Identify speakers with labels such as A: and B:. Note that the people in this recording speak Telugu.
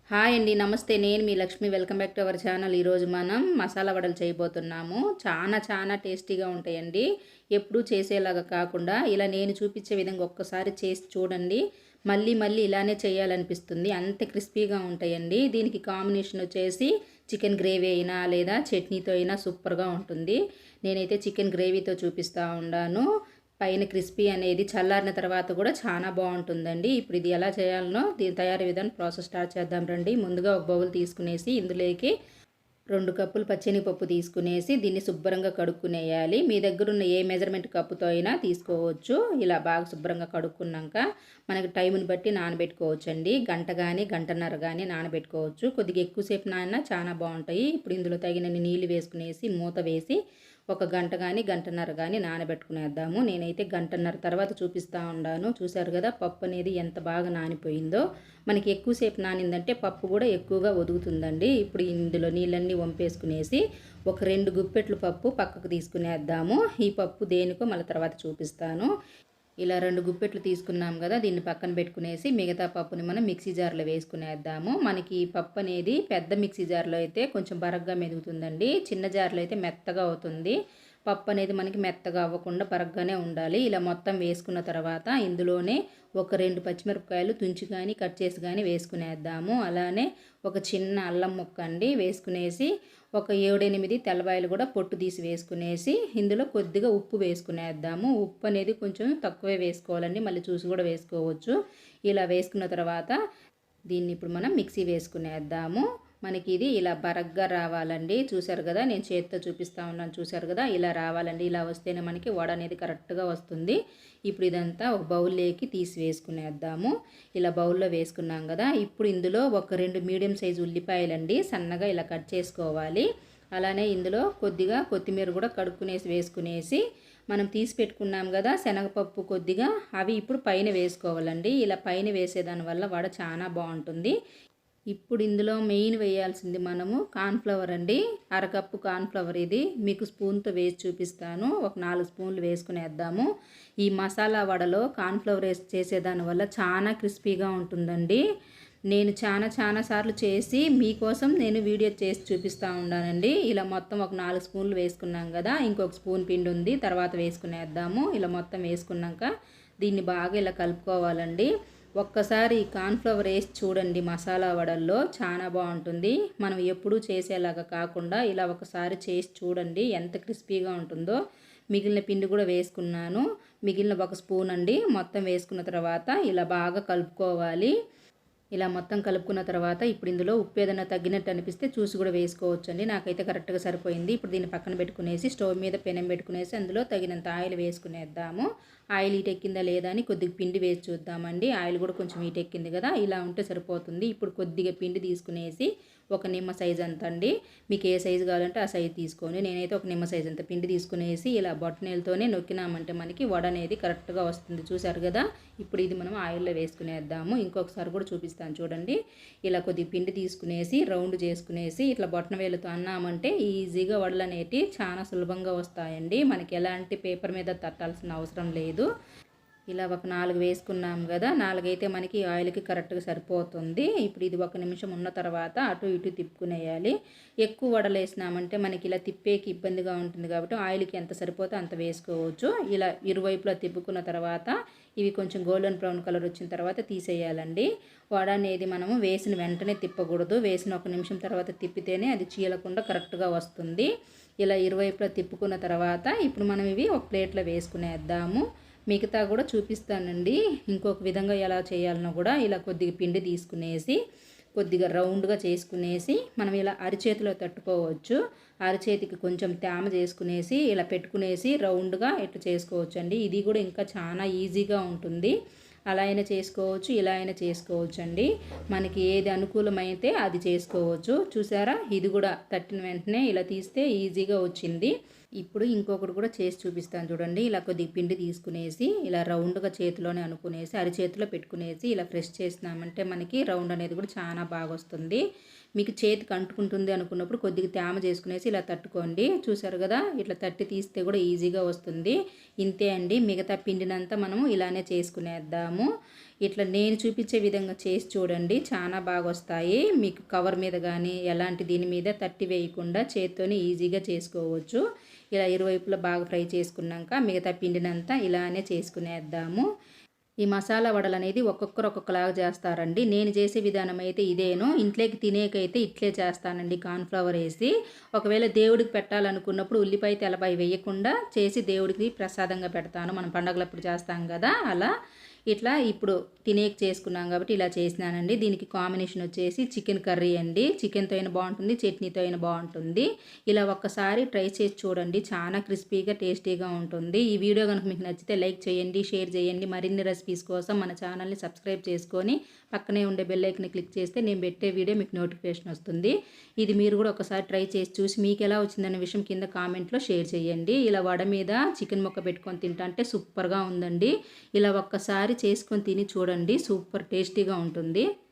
A: హాయ్ అండి. నమస్తే. నేను మీ Lakshmi. Welcome back to our channel. ఈరోజు మనం మసాలా వడలు చేయబోతున్నాము. చాలా టేస్టీగా ఉంటాయండి. ఎప్పుడూ చేసేలాగా కాకుండా ఇలా నేను చూపించే విధంగా ఒక్కసారి చేసి చూడండి. మళ్ళీ ఇలానే చేయాలనిపిస్తుంది. అంత క్రిస్పీగా ఉంటాయండి. దీనికి కాంబినేషన్ వచ్చేసి చికెన్ గ్రేవీ అయినా లేదా చట్నీతో అయినా సూపర్గా ఉంటుంది. నేనైతే చికెన్ గ్రేవీతో చూపిస్తూ ఉన్నాను. పైన క్రిస్పీ అనేది చల్లారిన తర్వాత కూడా చాలా బాగుంటుందండి. ఇప్పుడు ఇది ఎలా చేయాలనో దీని తయారీ విధానం ప్రాసెస్ స్టార్ట్ చేద్దాం రండి. ముందుగా ఒక బౌల్ తీసుకునేసి ఇందులోకి 2 కప్పులు పచ్చెనగపప్పు తీసుకునేసి దీన్ని శుభ్రంగా కడుక్కునేయాలి. మీ దగ్గర ఉన్న ఏ మెజర్మెంట్ కప్పుతో అయినా తీసుకోవచ్చు. ఇలా బాగా శుభ్రంగా కడుక్కున్నాక మనకి టైంని బట్టి నానబెట్టుకోవచ్చండి. గంట కానీ గంటన్నర కానీ నానబెట్టుకోవచ్చు. కొద్దిగా ఎక్కువసేపు నానినా చాలా బాగుంటాయి. ఇప్పుడు ఇందులో తగినన్ని నీళ్ళు వేసుకునేసి మూత వేసి ఒక గంట కానీ గంటన్నర కానీ నానబెట్టుకునేద్దాము. నేనైతే గంటన్నర తర్వాత చూపిస్తూ ఉన్నాను. చూశారు కదా పప్పు అనేది ఎంత బాగా నానిపోయిందో. మనకి ఎక్కువసేపు నానిందంటే పప్పు కూడా ఎక్కువగా ఒదుగుతుందండి. ఇప్పుడు ఇందులో నీళ్ళన్నీ వంపేసుకునేసి ఒక 2 గుప్పెట్లు పప్పు పక్కకు తీసుకునేద్దాము. ఈ పప్పు దేనికో మళ్ళీ తర్వాత చూపిస్తాను. ఇలా 2 గుప్పెట్లు తీసుకున్నాం కదా, దీన్ని పక్కన పెట్టుకునేసి మిగతా పప్పుని మనం మిక్సీ జార్లో వేసుకునేద్దాము. మనకి పప్పు అనేది పెద్ద మిక్సీ జార్లో అయితే కొంచెం బరగ్గా మెదుగుతుందండి. చిన్న జార్లో అయితే మెత్తగా అవుతుంది. పప్పు అనేది మనకి మెత్తగా అవ్వకుండా బరగ్గానే ఉండాలి. ఇలా మొత్తం వేసుకున్న తర్వాత ఇందులోనే ఒక 2 పచ్చిమిరపకాయలు తుంచి కానీ కట్ చేసి కానీ వేసుకునేద్దాము. అలానే ఒక చిన్న అల్లం ముక్క అండి వేసుకునేసి ఒక 7-8 తెల్లవాయలు కూడా పొట్టు తీసి వేసుకునేసి ఇందులో కొద్దిగా ఉప్పు వేసుకునేద్దాము. ఉప్పు అనేది కొంచెం తక్కువే వేసుకోవాలండి, మళ్ళీ చూసి కూడా వేసుకోవచ్చు. ఇలా వేసుకున్న తర్వాత దీన్ని ఇప్పుడు మనం మిక్సీ వేసుకునేద్దాము. మనకి ఇది ఇలా బరగ్గా రావాలండి. చూసారు కదా, నేను చేతితో చూపిస్తూ ఉన్నాను. చూసారు కదా, ఇలా రావాలండి. ఇలా వస్తేనే మనకి వడ అనేది కరెక్ట్గా వస్తుంది. ఇప్పుడు ఇదంతా ఒక బౌల్లోకి తీసి వేసుకునేద్దాము. ఇలా బౌల్లో వేసుకున్నాం కదా, ఇప్పుడు ఇందులో ఒక 2 మీడియం సైజు ఉల్లిపాయలండి సన్నగా ఇలా కట్ చేసుకోవాలి. అలానే ఇందులో కొద్దిగా కొత్తిమీర కూడా కడుక్కునేసి వేసుకునేసి మనం తీసి పెట్టుకున్నాం కదా శనగపప్పు కొద్దిగా, అవి ఇప్పుడు పైన వేసుకోవాలండి. ఇలా పైన వేసేదానివల్ల వడ చాలా బాగుంటుంది. ఇప్పుడు ఇందులో మెయిన్ వేయాల్సింది మనము కార్న్ఫ్లవర్ అండి. అరకప్పు కార్న్ఫ్లవర్ ఇది మీకు స్పూన్తో వేసి చూపిస్తాను. ఒక 4 స్పూన్లు వేసుకునేద్దాము. ఈ మసాలా వడలో కార్న్ఫ్లవర్ వేసి చేసేదానివల్ల చాలా క్రిస్పీగా ఉంటుందండి. నేను చాలా సార్లు చేసి మీకోసం నేను వీడియో చేసి చూపిస్తూ ఉన్నానండి. ఇలా మొత్తం ఒక 4 స్పూన్లు వేసుకున్నాం కదా, ఇంకొక స్పూన్ పిండి ఉంది తర్వాత వేసుకునేద్దాము. ఇలా మొత్తం వేసుకున్నాక దీన్ని బాగా ఇలా కలుపుకోవాలండి. ఒక్కసారి కార్న్ఫ్లవర్ వేసి చూడండి మసాలా వడల్లో, చాలా బాగుంటుంది. మనం ఎప్పుడూ చేసేలాగా కాకుండా ఇలా ఒకసారి చేసి చూడండి ఎంత క్రిస్పీగా ఉంటుందో. మిగిలిన పిండి కూడా వేసుకున్నాను. మిగిలిన ఒక స్పూన్ అండి. మొత్తం వేసుకున్న తర్వాత ఇలా బాగా కలుపుకోవాలి. ఇలా మొత్తం కలుపుకున్న తర్వాత ఇప్పుడు ఇందులో ఉప్పు ఏదైనా తగ్గినట్టు అనిపిస్తే చూసి కూడా వేసుకోవచ్చు అండి. నాకైతే కరెక్ట్గా సరిపోయింది. ఇప్పుడు దీన్ని పక్కన పెట్టుకునేసి స్టవ్ మీద పెనం పెట్టుకునేసి అందులో తగినంత ఆయిల్ వేసుకునేద్దాము. ఆయిల్ ఈటెక్కిందా లేదా అని కొద్దిగా పిండి వేసి చూద్దామండి. ఆయిల్ కూడా కొంచెం ఈటెక్కింది కదా, ఇలా ఉంటే సరిపోతుంది. ఇప్పుడు కొద్దిగా పిండి తీసుకునేసి ఒక నిమ్మ సైజ్ అంత అండి, మీకు ఏ సైజు కావాలంటే ఆ సైజు తీసుకోండి. నేనైతే ఒక నిమ్మ సైజు అంత పిండి తీసుకునేసి ఇలా బొట్టనేలతోనే నొక్కినామంటే మనకి వడ అనేది కరెక్ట్గా వస్తుంది. చూసారు కదా, ఇప్పుడు ఇది మనం ఆయిల్లో వేసుకునేద్దాము. ఇంకొకసారి కూడా చూపిస్తాను చూడండి. ఇలా కొద్దిగా పిండి తీసుకునేసి రౌండ్ చేసుకునేసి ఇట్లా బొట్టన వేలుతో అన్నామంటే ఈజీగా వడలు అనేవి చాలా సులభంగా వస్తాయండి. మనకి ఎలాంటి పేపర్ మీద తట్టాల్సిన అవసరం లేదు. ఇలా ఒక 4 వేసుకున్నాం కదా, 4 అయితే మనకి ఆయిల్కి కరెక్ట్గా సరిపోతుంది. ఇప్పుడు ఇది 1 నిమిషం ఉన్న తర్వాత అటు ఇటు తిప్పుకునేయాలి. ఎక్కువ వడలు వేసినామంటే మనకి ఇలా తిప్పేకి ఇబ్బందిగా ఉంటుంది కాబట్టి ఆయిల్కి ఎంత సరిపోతే అంత వేసుకోవచ్చు. ఇలా ఇరువైపులా తిప్పుకున్న తర్వాత ఇవి కొంచెం గోల్డెన్ బ్రౌన్ కలర్ వచ్చిన తర్వాత తీసేయాలండి. వడ అనేది మనము వేసిన వెంటనే తిప్పకూడదు. వేసిన 1 నిమిషం తర్వాత తిప్పితేనే అది చీలకుండా కరెక్ట్గా వస్తుంది. ఇలా ఇరువైపులా తిప్పుకున్న తర్వాత ఇప్పుడు మనం ఇవి ఒక ప్లేట్లో వేసుకునేద్దాము. మిగతా కూడా చూపిస్తానండి ఇంకొక విధంగా ఎలా చేయాలనో కూడా. ఇలా కొద్దిగా పిండి తీసుకునేసి కొద్దిగా రౌండ్గా చేసుకునేసి మనం ఇలా అరిచేతిలో తట్టుకోవచ్చు. అరిచేతికి కొంచెం తేమ చేసుకునేసి ఇలా పెట్టుకునేసి రౌండ్గా ఇట్లా చేసుకోవచ్చు అండి. ఇది కూడా ఇంకా చాలా ఈజీగా ఉంటుంది. అలా అయినా చేసుకోవచ్చు, ఇలా అయినా చేసుకోవచ్చు అండి. మనకి ఏది అనుకూలమైతే అది చేసుకోవచ్చు. చూసారా, ఇది కూడా తట్టిన వెంటనే ఇలా తీస్తే ఈజీగా వచ్చింది. ఇప్పుడు ఇంకొకటి కూడా చేసి చూపిస్తాను చూడండి. ఇలా కొద్దిగా పిండి తీసుకునేసి ఇలా రౌండ్గా చేతిలోనే అనుకునేసి అరిచేతిలో పెట్టుకునేసి ఇలా ప్రెస్ చేసినామంటే మనకి రౌండ్ అనేది కూడా చాలా బాగా వస్తుంది. మీకు చేతికి అంటుకుంటుంది అనుకున్నప్పుడు కొద్దిగా తేమ చేసుకునేసి ఇలా తట్టుకోండి. చూసారు కదా, ఇట్లా తట్టి తీస్తే కూడా ఈజీగా వస్తుంది. ఇంతే అండి. మిగతా పిండినంతా మనము ఇలానే చేసుకునేద్దాము. ఇట్లా నేను చూపించే విధంగా చేసి చూడండి, చాలా బాగా వస్తాయి. మీకు కవర్ మీద కానీ ఎలాంటి దీని మీద తట్టి వేయకుండా చేత్తోనే ఈజీగా చేసుకోవచ్చు. ఇలా ఇరువైపులా బాగా ఫ్రై చేసుకున్నాక మిగతా పిండినంతా ఇలానే చేసుకునేద్దాము. ఈ మసాలా వడలు అనేది ఒక్కొక్కరు ఒక్కొక్కలాగా చేస్తారండి. నేను చేసే విధానం అయితే ఇదేను. ఇంట్లోకి తినేకైతే ఇట్లే చేస్తానండి, కార్న్‌ఫ్లవర్ వేసి. ఒకవేళ దేవుడికి పెట్టాలనుకున్నప్పుడు ఉల్లిపాయ తెల్లపాయ వేయకుండా చేసి దేవుడికి ప్రసాదంగా పెడతాను. మనం పండగలప్పుడు చేస్తాం కదా, అలా. ఇట్లా ఇప్పుడు తినేకి చేసుకున్నాం కాబట్టి ఇలా చేసినానండి. దీనికి కాంబినేషన్ వచ్చేసి చికెన్ కర్రీ అండి. చికెన్తో అయినా బాగుంటుంది, చట్నీతో అయినా బాగుంటుంది. ఇలా ఒక్కసారి ట్రై చేసి చూడండి, చాలా క్రిస్పీగా టేస్టీగా ఉంటుంది. ఈ వీడియో కనుక మీకు నచ్చితే లైక్ చేయండి, షేర్ చేయండి. మరిన్ని రెసిపీస్ కోసం మన ఛానల్ని సబ్స్క్రైబ్ చేసుకొని పక్కనే ఉండే బెల్ ఐకాన్ని క్లిక్ చేస్తే నేను పెట్టే వీడియో మీకు నోటిఫికేషన్ వస్తుంది. ఇది మీరు కూడా ఒకసారి ట్రై చేసి చూసి మీకు ఎలా వచ్చిందనే విషయం కింద కామెంట్లో షేర్ చేయండి. ఇలా వడ మీద చికెన్ ముక్క పెట్టుకొని తింటే సూపర్గా ఉందండి. ఇలా ఒక్కసారి చేసుకొని తిని చూడండి, సూపర్ టేస్టీగా ఉంటుంది.